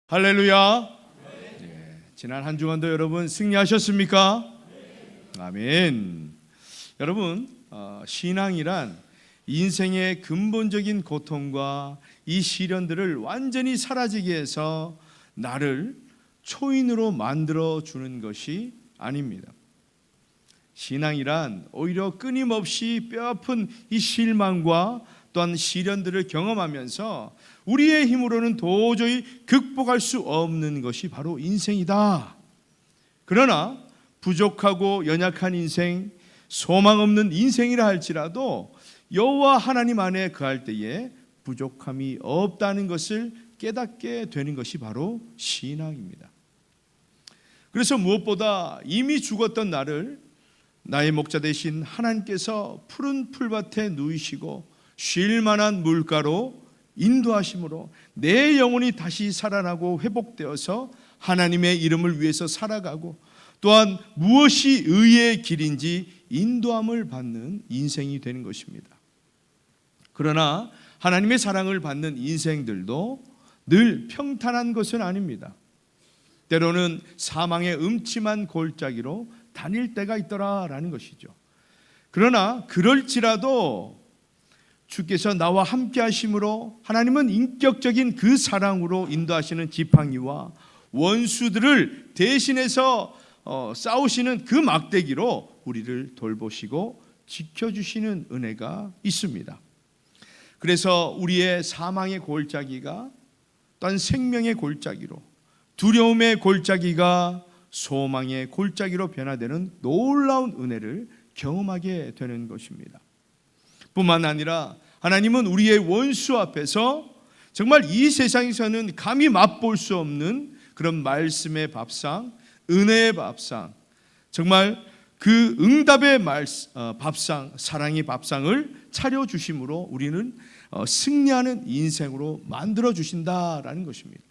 할렐루야. 네, 지난 한 주간도 여러분 승리하셨습니까? 아멘. 여러분, 신앙이란 인생의 근본적인 고통과 이 시련들을 완전히 사라지게 해서 나를 초인으로 만들어 주는 것이 아닙니다. 신앙이란 오히려 끊임없이 뼈아픈 이 실망과 또한 시련들을 경험하면서 우리의 힘으로는 도저히 극복할 수 없는 것이 바로 인생이다. 그러나 부족하고 연약한 인생, 소망 없는 인생이라 할지라도 여호와 하나님 안에 거할 때에 부족함이 없다는 것을 깨닫게 되는 것이 바로 신앙입니다. 그래서 무엇보다 이미 죽었던 나를 나의 목자 되신 하나님께서 푸른 풀밭에 누이시고 쉴 만한 물가로 인도하심으로 내 영혼이 다시 살아나고 회복되어서 하나님의 이름을 위해서 살아가고 또한 무엇이 의의 길인지 인도함을 받는 인생이 되는 것입니다. 그러나 하나님의 사랑을 받는 인생들도 늘 평탄한 것은 아닙니다. 때로는 사망의 음침한 골짜기로 다닐 때가 있더라라는 것이죠. 그러나 그럴지라도 주께서 나와 함께 하심으로 하나님은 인격적인 그 사랑으로 인도하시는 지팡이와 원수들을 대신해서 싸우시는 그 막대기로 우리를 돌보시고 지켜주시는 은혜가 있습니다. 그래서 우리의 사망의 골짜기가 또한 생명의 골짜기로, 두려움의 골짜기가 소망의 골짜기로 변화되는 놀라운 은혜를 경험하게 되는 것입니다. 뿐만 아니라 하나님은 우리의 원수 앞에서 정말 이 세상에서는 감히 맛볼 수 없는 그런 말씀의 밥상, 은혜의 밥상, 정말 그 응답의 밥상, 사랑의 밥상을 차려주심으로 우리는 승리하는 인생으로 만들어 주신다라는 것입니다.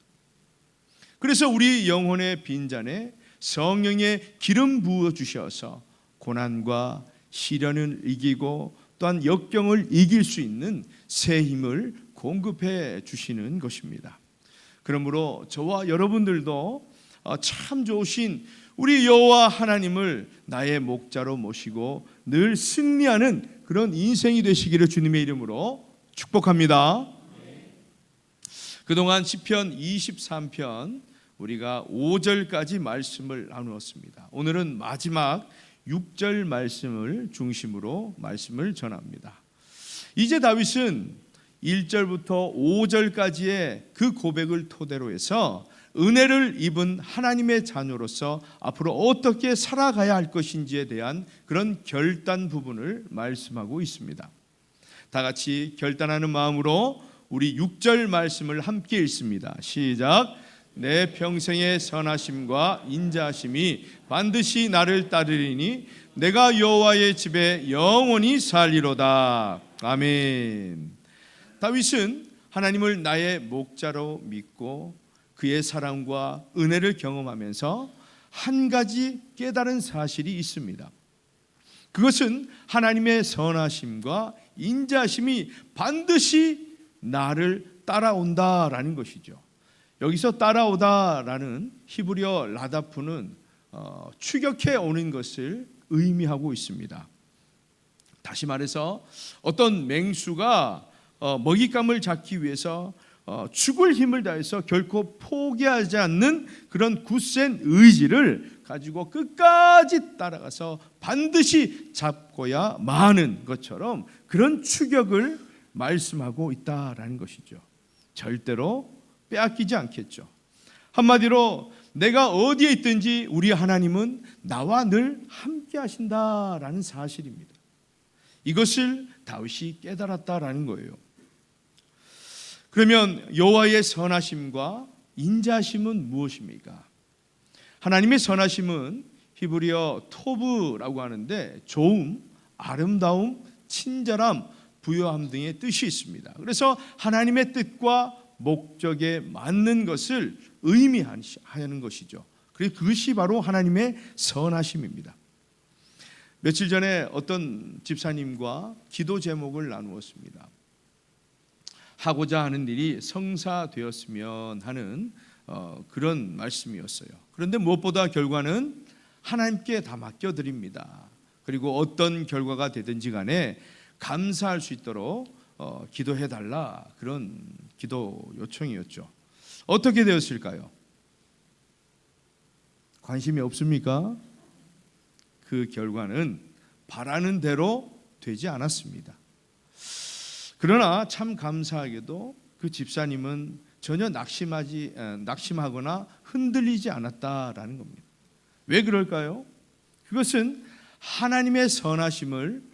그래서 우리 영혼의 빈잔에 성령의 기름 부어 주셔서 고난과 시련을 이기고 또한 역경을 이길 수 있는 새 힘을 공급해 주시는 것입니다. 그러므로 저와 여러분들도 참 좋으신 우리 여호와 하나님을 나의 목자로 모시고 늘 승리하는 그런 인생이 되시기를 주님의 이름으로 축복합니다. 그동안 시편 23편 우리가 5절까지 말씀을 나누었습니다. 오늘은 마지막 6절 말씀을 중심으로 말씀을 전합니다. 이제 다윗은 1절부터 5절까지의 그 고백을 토대로 해서 은혜를 입은 하나님의 자녀로서 앞으로 어떻게 살아가야 할 것인지에 대한 그런 결단 부분을 말씀하고 있습니다. 다 같이 결단하는 마음으로 우리 6절 말씀을 함께 읽습니다. 시작. 내 평생의 선하심과 인자하심이 반드시 나를 따르리니 내가 여호와의 집에 영원히 살리로다. 아멘. 다윗은 하나님을 나의 목자로 믿고 그의 사랑과 은혜를 경험하면서 한 가지 깨달은 사실이 있습니다. 그것은 하나님의 선하심과 인자하심이 반드시 나를 따라온다라는 것이죠. 여기서 따라오다라는 히브리어 라다프는 추격해 오는 것을 의미하고 있습니다. 다시 말해서 어떤 맹수가 먹잇감을 잡기 위해서 죽을 힘을 다해서 결코 포기하지 않는 그런 굳센 의지를 가지고 끝까지 따라가서 반드시 잡고야 마는 것처럼 그런 추격을 말씀하고 있다라는 것이죠. 절대로 빼앗기지 않겠죠. 한마디로 내가 어디에 있든지 우리 하나님은 나와 늘 함께 하신다라는 사실입니다. 이것을 다윗이 깨달았다라는 거예요. 그러면 여호와의 선하심과 인자하심은 무엇입니까? 하나님의 선하심은 히브리어 토브라고 하는데 좋음, 아름다움, 친절함, 부요함 등의 뜻이 있습니다. 그래서 하나님의 뜻과 목적에 맞는 것을 의미하는 것이죠. 그래서 그것이 바로 하나님의 선하심입니다. 며칠 전에 어떤 집사님과 기도 제목을 나누었습니다. 하고자 하는 일이 성사되었으면 하는 그런 말씀이었어요. 그런데 무엇보다 결과는 하나님께 다 맡겨드립니다. 그리고 어떤 결과가 되든지 간에 감사할 수 있도록 기도해달라, 그런 기도 요청이었죠. 어떻게 되었을까요? 관심이 없습니까? 그 결과는 바라는 대로 되지 않았습니다. 그러나 참 감사하게도 그 집사님은 전혀 낙심하거나 흔들리지 않았다라는 겁니다. 왜 그럴까요? 그것은 하나님의 선하심을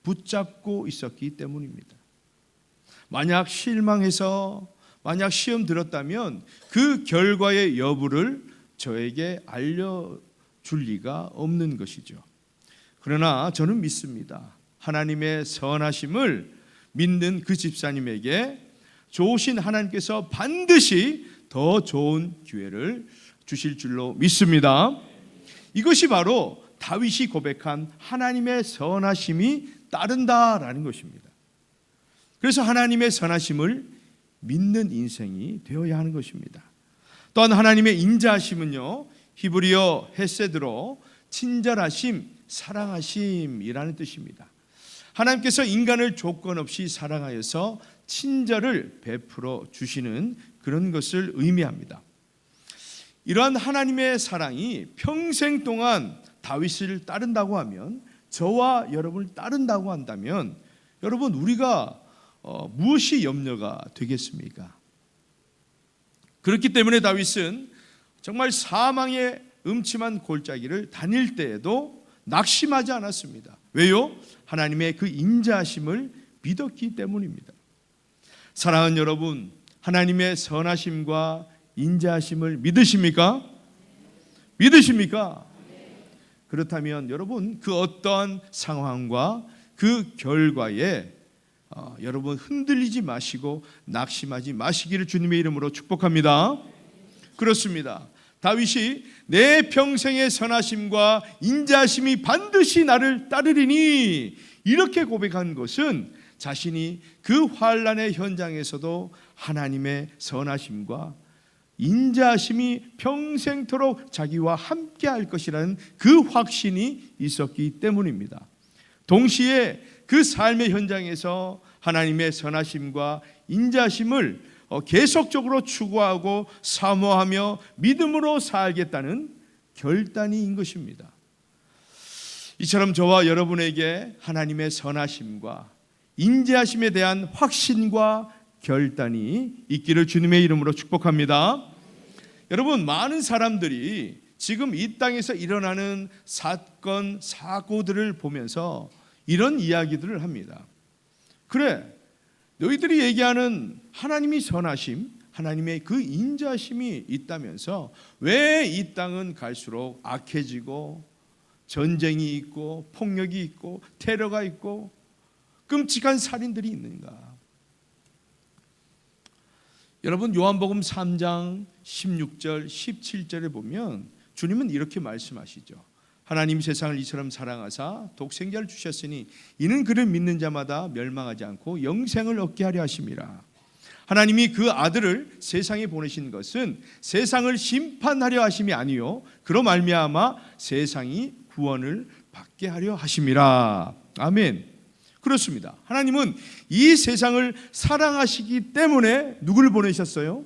붙잡고 있었기 때문입니다. 만약 실망해서 만약 시험 들었다면 그 결과의 여부를 저에게 알려줄 리가 없는 것이죠. 그러나 저는 믿습니다. 하나님의 선하심을 믿는 그 집사님에게 좋으신 하나님께서 반드시 더 좋은 기회를 주실 줄로 믿습니다. 이것이 바로 다윗이 고백한 하나님의 선하심이 따른다라는 것입니다. 그래서 하나님의 선하심을 믿는 인생이 되어야 하는 것입니다. 또한 하나님의 인자하심은요, 히브리어 헤세드로 친절하심, 사랑하심이라는 뜻입니다. 하나님께서 인간을 조건 없이 사랑하여서 친절을 베풀어 주시는 그런 것을 의미합니다. 이러한 하나님의 사랑이 평생 동안 다윗을 따른다고 하면, 저와 여러분을 따른다고 한다면, 여러분 우리가 무엇이 염려가 되겠습니까? 그렇기 때문에 다윗은 정말 사망의 음침한 골짜기를 다닐 때에도 낙심하지 않았습니다. 왜요? 하나님의 그 인자하심을 믿었기 때문입니다. 사랑하는 여러분, 하나님의 선하심과 인자하심을 믿으십니까? 믿으십니까? 그렇다면 여러분 그 어떠한 상황과 그 결과에 여러분 흔들리지 마시고 낙심하지 마시기를 주님의 이름으로 축복합니다. 그렇습니다. 다윗이 내 평생의 선하심과 인자하심이 반드시 나를 따르리니 이렇게 고백한 것은 자신이 그 환난의 현장에서도 하나님의 선하심과 인자하심이 평생토록 자기와 함께 할 것이라는 그 확신이 있었기 때문입니다. 동시에 그 삶의 현장에서 하나님의 선하심과 인자하심을 계속적으로 추구하고 사모하며 믿음으로 살겠다는 결단인 것입니다. 이처럼 저와 여러분에게 하나님의 선하심과 인자하심에 대한 확신과 결단이 있기를 주님의 이름으로 축복합니다. 여러분, 많은 사람들이 지금 이 땅에서 일어나는 사건, 사고들을 보면서 이런 이야기들을 합니다. 그래, 너희들이 얘기하는 하나님이 선하심, 하나님의 그 인자심이 있다면서 왜 이 땅은 갈수록 악해지고 전쟁이 있고 폭력이 있고 테러가 있고 끔찍한 살인들이 있는가? 여러분, 요한복음 3장 16절 17절에 보면 주님은 이렇게 말씀하시죠. 하나님 세상을 이처럼 사랑하사 독생자를 주셨으니 이는 그를 믿는 자마다 멸망하지 않고 영생을 얻게 하려 하심이라. 하나님이 그 아들을 세상에 보내신 것은 세상을 심판하려 하심이 아니요 그로 말미암아 세상이 구원을 받게 하려 하심이라. 아멘. 그렇습니다. 하나님은 이 세상을 사랑하시기 때문에 누구를 보내셨어요?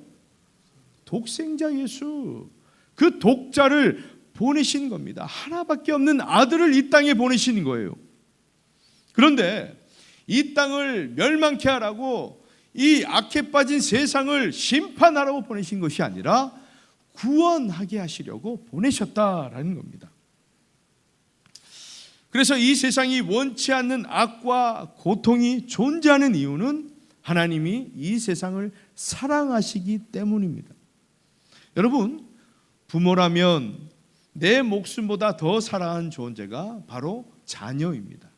독생자 예수, 그 독자를 보내신 겁니다. 하나밖에 없는 아들을 이 땅에 보내신 거예요. 그런데 이 땅을 멸망케 하라고, 이 악에 빠진 세상을 심판하라고 보내신 것이 아니라 구원하게 하시려고 보내셨다라는 겁니다. 그래서 이 세상이 원치 않는 악과 고통이 존재하는 이유는 하나님이 이 세상을 사랑하시기 때문입니다. 여러분, 부모라면 내 목숨보다 더 사랑하는 존재가 바로 자녀입니다.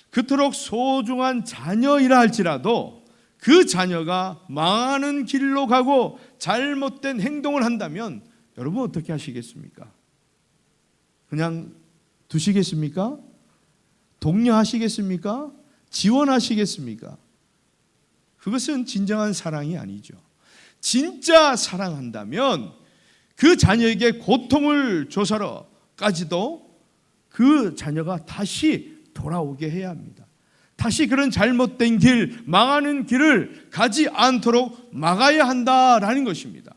그토록 소중한 자녀이라 할지라도 그 자녀가 망하는 길로 가고 잘못된 행동을 한다면 여러분 어떻게 하시겠습니까? 그냥 두시겠습니까? 독려하시겠습니까? 지원하시겠습니까? 그것은 진정한 사랑이 아니죠. 진짜 사랑한다면 그 자녀에게 고통을 줘서까지도 그 자녀가 다시 돌아오게 해야 합니다. 다시 그런 잘못된 길, 망하는 길을 가지 않도록 막아야 한다라는 것입니다.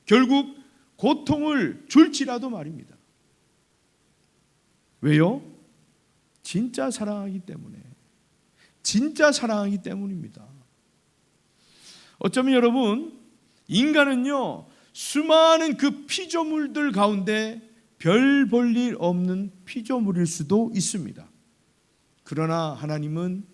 결국 고통을 줄지라도 말입니다. 왜요? 진짜 사랑하기 때문에. 진짜 사랑하기 때문입니다. 어쩌면 여러분, 인간은요, 수많은 그 피조물들 가운데 별 볼 일 없는 피조물일 수도 있습니다. 그러나 하나님은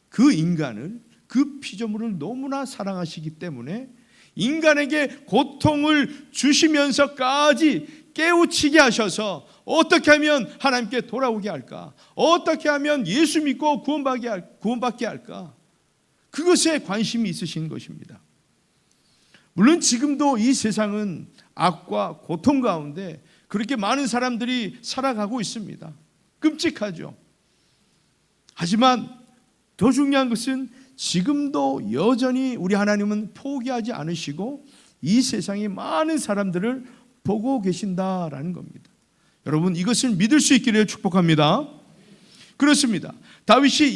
그 인간을, 그 피조물을 너무나 사랑하시기 때문에 인간에게 고통을 주시면서까지 깨우치게 하셔서 어떻게 하면 하나님께 돌아오게 할까? 어떻게 하면 예수 믿고 구원받게 할까? 그것에 관심이 있으신 것입니다. 물론 지금도 이 세상은 악과 고통 가운데 그렇게 많은 사람들이 살아가고 있습니다. 끔찍하죠. 하지만 더 중요한 것은 지금도 여전히 우리 하나님은 포기하지 않으시고 이 세상의 많은 사람들을 보고 계신다라는 겁니다. 여러분, 이것을 믿을 수 있기를 축복합니다. 그렇습니다. 다윗이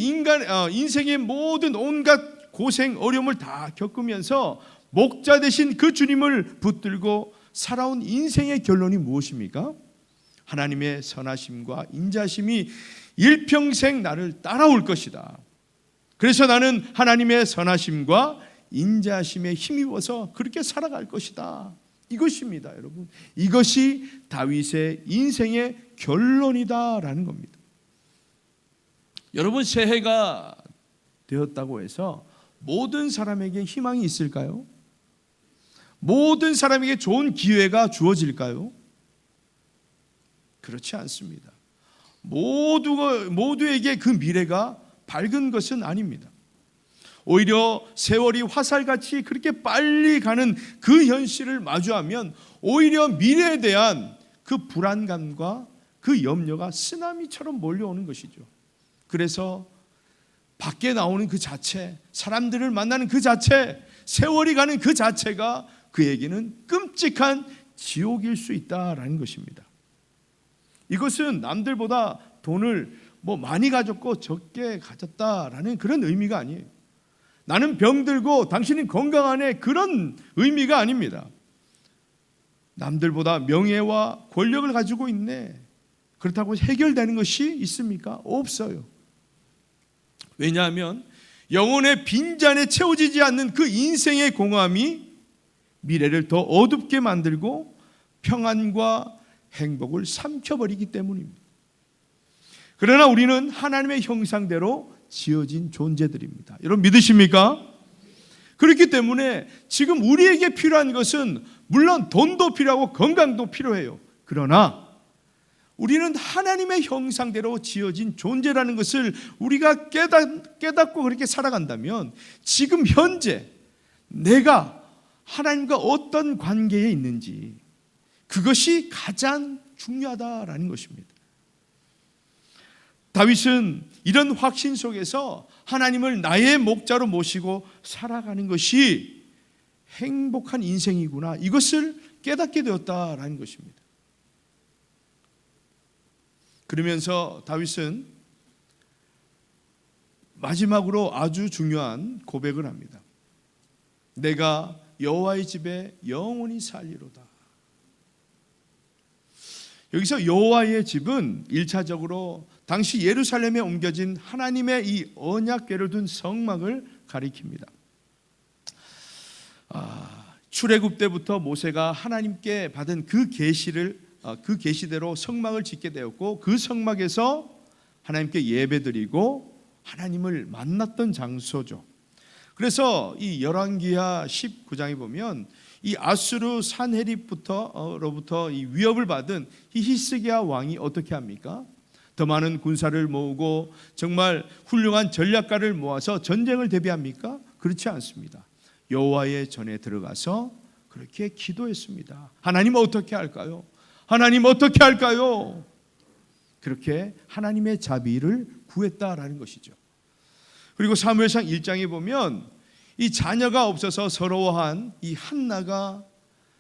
인생의 모든 온갖 고생, 어려움을 다 겪으면서 목자 되신 그 주님을 붙들고 살아온 인생의 결론이 무엇입니까? 하나님의 선하심과 인자심이 일평생 나를 따라올 것이다. 그래서 나는 하나님의 선하심과 인자심에 힘입어서 그렇게 살아갈 것이다. 이것입니다, 여러분. 이것이 다윗의 인생의 결론이다라는 겁니다. 여러분, 새해가 되었다고 해서 모든 사람에게 희망이 있을까요? 모든 사람에게 좋은 기회가 주어질까요? 그렇지 않습니다. 모두에게 그 미래가 밝은 것은 아닙니다. 오히려 세월이 화살같이 그렇게 빨리 가는 그 현실을 마주하면 오히려 미래에 대한 그 불안감과 그 염려가 쓰나미처럼 몰려오는 것이죠. 그래서 밖에 나오는 그 자체, 사람들을 만나는 그 자체, 세월이 가는 그 자체가 그에게는 끔찍한 지옥일 수 있다라는 것입니다. 이것은 남들보다 돈을 많이 가졌고 적게 가졌다라는 그런 의미가 아니에요. 나는 병들고 당신은 건강하네, 그런 의미가 아닙니다. 남들보다 명예와 권력을 가지고 있네, 그렇다고 해결되는 것이 있습니까? 없어요. 왜냐하면 영혼의 빈잔에 채워지지 않는 그 인생의 공허함이 미래를 더 어둡게 만들고 평안과 행복을 삼켜버리기 때문입니다. 그러나 우리는 하나님의 형상대로 지어진 존재들입니다. 여러분 믿으십니까? 그렇기 때문에 지금 우리에게 필요한 것은 물론 돈도 필요하고 건강도 필요해요. 그러나 우리는 하나님의 형상대로 지어진 존재라는 것을 우리가 깨닫고 그렇게 살아간다면 지금 현재 내가 하나님과 어떤 관계에 있는지, 그것이 가장 중요하다라는 것입니다. 다윗은 이런 확신 속에서 하나님을 나의 목자로 모시고 살아가는 것이 행복한 인생이구나, 이것을 깨닫게 되었다라는 것입니다. 그러면서 다윗은 마지막으로 아주 중요한 고백을 합니다. 내가 여호와의 집에 영원히 살리로다. 여기서 여호와의 집은 1차적으로 당시 예루살렘에 옮겨진 하나님의 이 언약궤를 둔 성막을 가리킵니다. 출애굽 때부터 모세가 하나님께 받은 그 계시대로 성막을 짓게 되었고, 그 성막에서 하나님께 예배드리고 하나님을 만났던 장소죠. 그래서 이 열왕기하 19장에 보면 이 아수르 산헤립로부터 이 위협을 받은 이 히스기야 왕이 어떻게 합니까? 더 많은 군사를 모으고 정말 훌륭한 전략가를 모아서 전쟁을 대비합니까? 그렇지 않습니다. 여호와의 전에 들어가서 그렇게 기도했습니다. 하나님 어떻게 할까요? 하나님 어떻게 할까요? 그렇게 하나님의 자비를 구했다라는 것이죠. 그리고 사무엘상 1장에 보면 이 자녀가 없어서 서러워한 이 한나가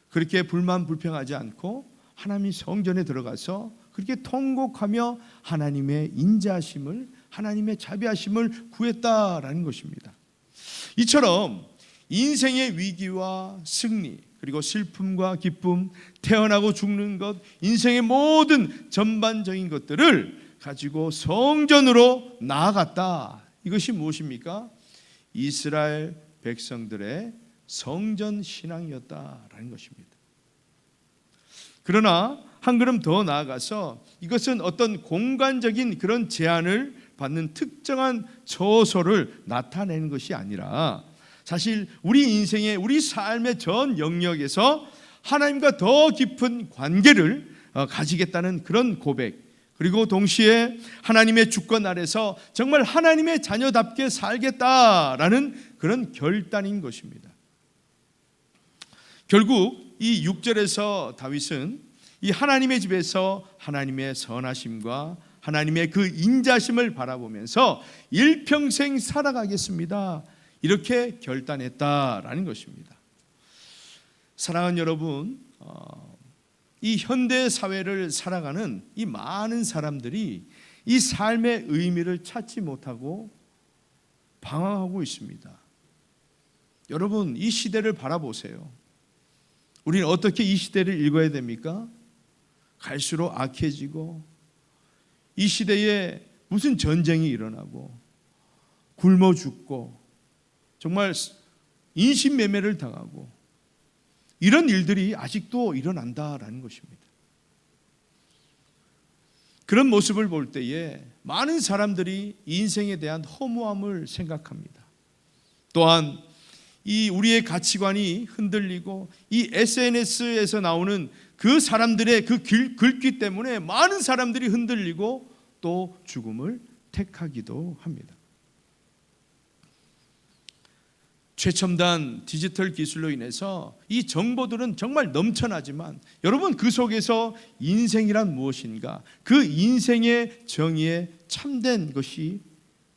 그렇게 불만불평하지 않고 하나님의 성전에 들어가서 그렇게 통곡하며 하나님의 인자하심을, 하나님의 자비하심을 구했다라는 것입니다. 이처럼 인생의 위기와 승리, 그리고 슬픔과 기쁨, 태어나고 죽는 것, 인생의 모든 전반적인 것들을 가지고 성전으로 나아갔다. 이것이 무엇입니까? 이스라엘 백성들의 성전 신앙이었다라는 것입니다. 그러나 한 걸음 더 나아가서 이것은 어떤 공간적인 그런 제한을 받는 특정한 처소를 나타내는 것이 아니라 사실 우리 인생의, 우리 삶의 전 영역에서 하나님과 더 깊은 관계를 가지겠다는 그런 고백, 그리고 동시에 하나님의 주권 아래서 정말 하나님의 자녀답게 살겠다라는 그런 결단인 것입니다. 결국 이 6절에서 다윗은 이 하나님의 집에서 하나님의 선하심과 하나님의 그 인자심을 바라보면서 일평생 살아가겠습니다, 이렇게 결단했다라는 것입니다. 사랑하는 여러분, 이 현대 사회를 살아가는 이 많은 사람들이 이 삶의 의미를 찾지 못하고 방황하고 있습니다. 여러분, 이 시대를 바라보세요. 우리는 어떻게 이 시대를 읽어야 됩니까? 갈수록 악해지고, 이 시대에 무슨 전쟁이 일어나고 굶어 죽고 정말 인신매매를 당하고 이런 일들이 아직도 일어난다라는 것입니다. 그런 모습을 볼 때에 많은 사람들이 인생에 대한 허무함을 생각합니다. 또한 이 우리의 가치관이 흔들리고 이 SNS에서 나오는 그 사람들의 그 글귀 때문에 많은 사람들이 흔들리고 또 죽음을 택하기도 합니다. 최첨단 디지털 기술로 인해서 이 정보들은 정말 넘쳐나지만 여러분, 그 속에서 인생이란 무엇인가, 그 인생의 정의에 참된 것이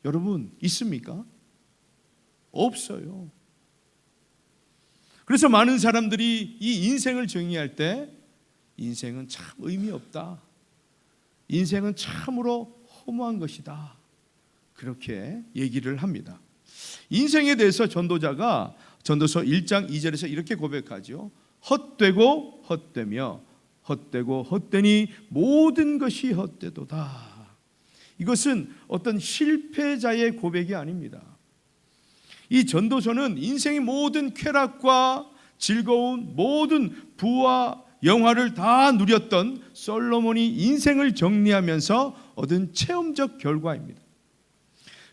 여러분 있습니까? 없어요. 그래서 많은 사람들이 이 인생을 정의할 때 인생은 참 의미 없다, 인생은 참으로 허무한 것이다, 그렇게 얘기를 합니다. 인생에 대해서 전도자가 전도서 1장 2절에서 이렇게 고백하죠. 헛되고 헛되며 헛되고 헛되니 모든 것이 헛되도다. 이것은 어떤 실패자의 고백이 아닙니다. 이 전도서는 인생의 모든 쾌락과 즐거운 모든 부와 영화를 다 누렸던 솔로몬이 인생을 정리하면서 얻은 체험적 결과입니다.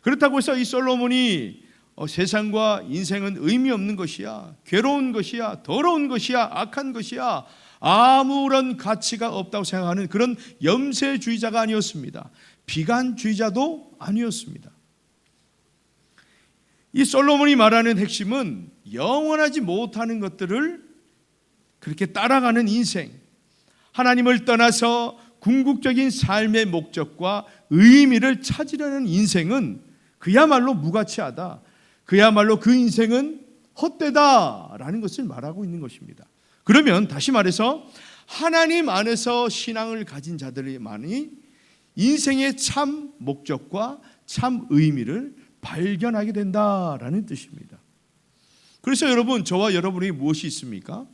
그렇다고 해서 이 솔로몬이 세상과 인생은 의미 없는 것이야, 괴로운 것이야, 더러운 것이야, 악한 것이야, 아무런 가치가 없다고 생각하는 그런 염세주의자가 아니었습니다. 비관주의자도 아니었습니다. 이 솔로몬이 말하는 핵심은 영원하지 못하는 것들을 그렇게 따라가는 인생, 하나님을 떠나서 궁극적인 삶의 목적과 의미를 찾으려는 인생은 그야말로 무가치하다, 그야말로 그 인생은 헛되다라는 것을 말하고 있는 것입니다. 그러면 다시 말해서 하나님 안에서 신앙을 가진 자들만이 인생의 참 목적과 참 의미를 발견하게 된다라는 뜻입니다. 그래서 여러분, 저와 여러분이 무엇이 있습니까?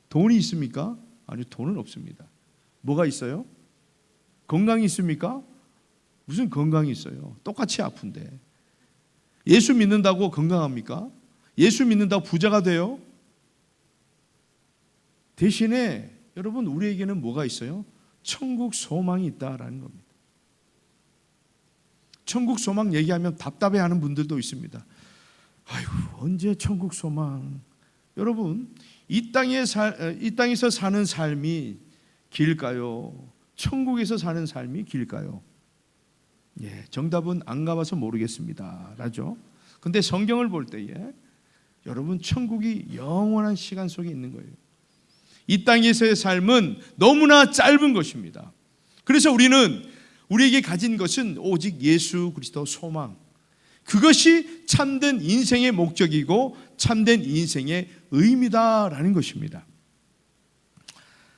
돈이 있습니까? 아니, 돈은 없습니다. 뭐가 있어요? 건강이 있습니까? 무슨 건강이 있어요? 똑같이 아픈데. 예수 믿는다고 건강합니까? 예수 믿는다고 부자가 돼요? 대신에 여러분, 우리에게는 뭐가 있어요? 천국 소망이 있다라는 겁니다. 천국 소망 얘기하면 답답해하는 분들도 있습니다. 아이고, 언제 천국 소망? 여러분, 이 땅에서 사는 삶이 길까요? 천국에서 사는 삶이 길까요? 예, 정답은 안 가봐서 모르겠습니다. 라죠. 근데 성경을 볼 때에 여러분, 천국이 영원한 시간 속에 있는 거예요. 이 땅에서의 삶은 너무나 짧은 것입니다. 그래서 우리에게 가진 것은 오직 예수 그리스도 소망, 그것이 참된 인생의 목적이고 참된 인생의 의미다라는 것입니다.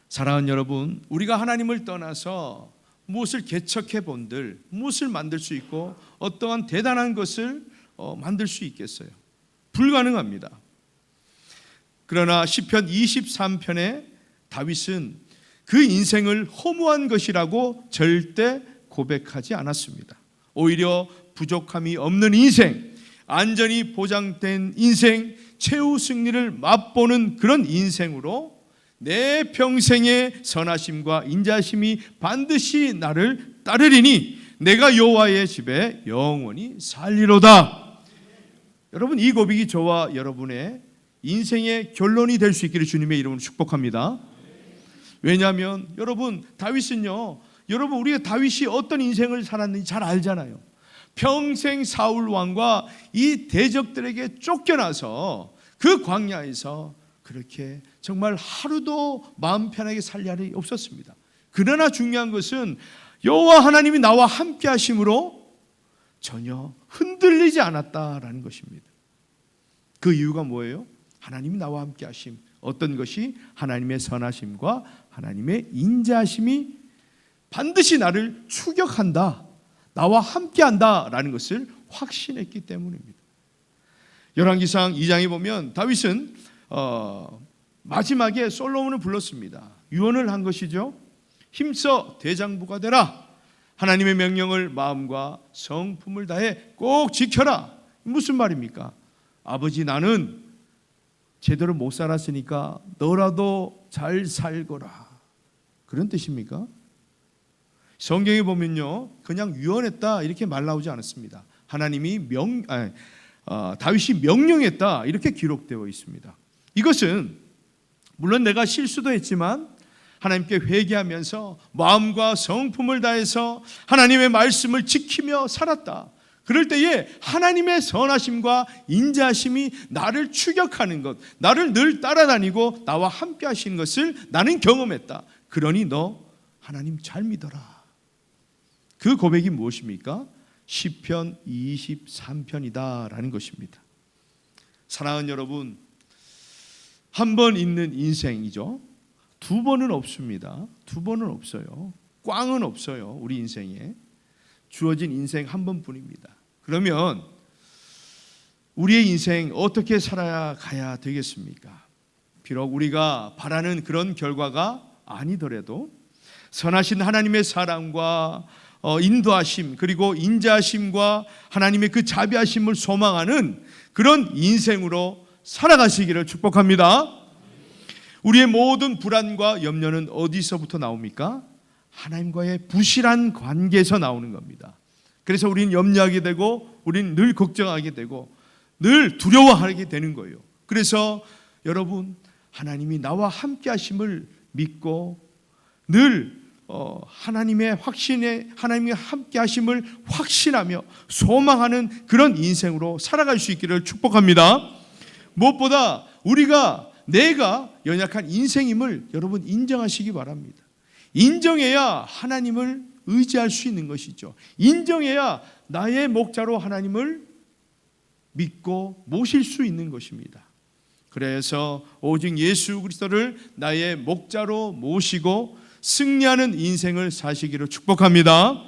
사랑하는 여러분, 우리가 하나님을 떠나서 무엇을 개척해 본들, 무엇을 만들 수 있고 어떠한 대단한 것을 만들 수 있겠어요? 불가능합니다. 그러나 시편 23편에 다윗은 그 인생을 허무한 것이라고 절대 고백하지 않았습니다. 오히려 부족함이 없는 인생, 안전이 보장된 인생, 최후 승리를 맛보는 그런 인생으로 내 평생의 선하심과 인자심이 반드시 나를 따르리니 내가 여호와의 집에 영원히 살리로다. 여러분, 이 고백이 저와 여러분의 인생의 결론이 될 수 있기를 주님의 이름으로 축복합니다. 왜냐하면 여러분, 다윗은요, 여러분, 우리가 다윗이 어떤 인생을 살았는지 잘 알잖아요. 평생 사울 왕과 이 대적들에게 쫓겨나서 그 광야에서 그렇게 정말 하루도 마음 편하게 살 날이 없었습니다. 그러나 중요한 것은 여호와 하나님이 나와 함께 하심으로 전혀 흔들리지 않았다라는 것입니다. 그 이유가 뭐예요? 하나님이 나와 함께 하심. 어떤 것이? 하나님의 선하심과 하나님의 인자하심이 반드시 나를 추격한다, 나와 함께한다라는 것을 확신했기 때문입니다. 열왕기상 2장에 보면 다윗은 마지막에 솔로몬을 불렀습니다. 유언을 한 것이죠. 힘써 대장부가 되라. 하나님의 명령을 마음과 성품을 다해 꼭 지켜라. 무슨 말입니까? 아버지, 나는 제대로 못 살았으니까 너라도 잘 살거라. 그런 뜻입니까? 성경에 보면요, 그냥 유언했다 이렇게 말 나오지 않았습니다. 하나님이 다윗이 명령했다 이렇게 기록되어 있습니다. 이것은 물론 내가 실수도 했지만 하나님께 회개하면서 마음과 성품을 다해서 하나님의 말씀을 지키며 살았다. 그럴 때에 하나님의 선하심과 인자하심이 나를 추격하는 것, 나를 늘 따라다니고 나와 함께 하시는 것을 나는 경험했다. 그러니 너 하나님 잘 믿어라. 그 고백이 무엇입니까? 시편 23편이다라는 것입니다. 사랑하는 여러분, 한 번 있는 인생이죠. 두 번은 없습니다. 두 번은 없어요. 꽝은 없어요. 우리 인생에 주어진 인생 한 번뿐입니다. 그러면 우리의 인생 어떻게 살아가야 되겠습니까? 비록 우리가 바라는 그런 결과가 아니더라도 선하신 하나님의 사랑과 인도하심, 그리고 인자하심과 하나님의 그 자비하심을 소망하는 그런 인생으로 살아가시기를 축복합니다. 우리의 모든 불안과 염려는 어디서부터 나옵니까? 하나님과의 부실한 관계에서 나오는 겁니다. 그래서 우리는 염려하게 되고 우리는 늘 걱정하게 되고 늘 두려워하게 되는 거예요. 그래서 여러분, 하나님이 나와 함께 하심을 믿고 늘 하나님의 함께 하심을 확신하며 소망하는 그런 인생으로 살아갈 수 있기를 축복합니다. 무엇보다 내가 연약한 인생임을 여러분 인정하시기 바랍니다. 인정해야 하나님을 의지할 수 있는 것이죠. 인정해야 나의 목자로 하나님을 믿고 모실 수 있는 것입니다. 그래서 오직 예수 그리스도를 나의 목자로 모시고 승리하는 인생을 사시기를 축복합니다.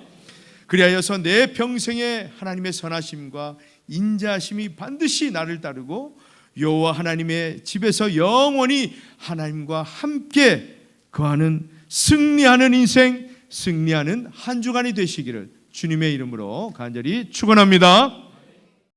그리하여서 내 평생에 하나님의 선하심과 인자하심이 반드시 나를 따르고 여호와 하나님의 집에서 영원히 하나님과 함께 거하는 승리하는 인생, 승리하는 한 주간이 되시기를 주님의 이름으로 간절히 축원합니다.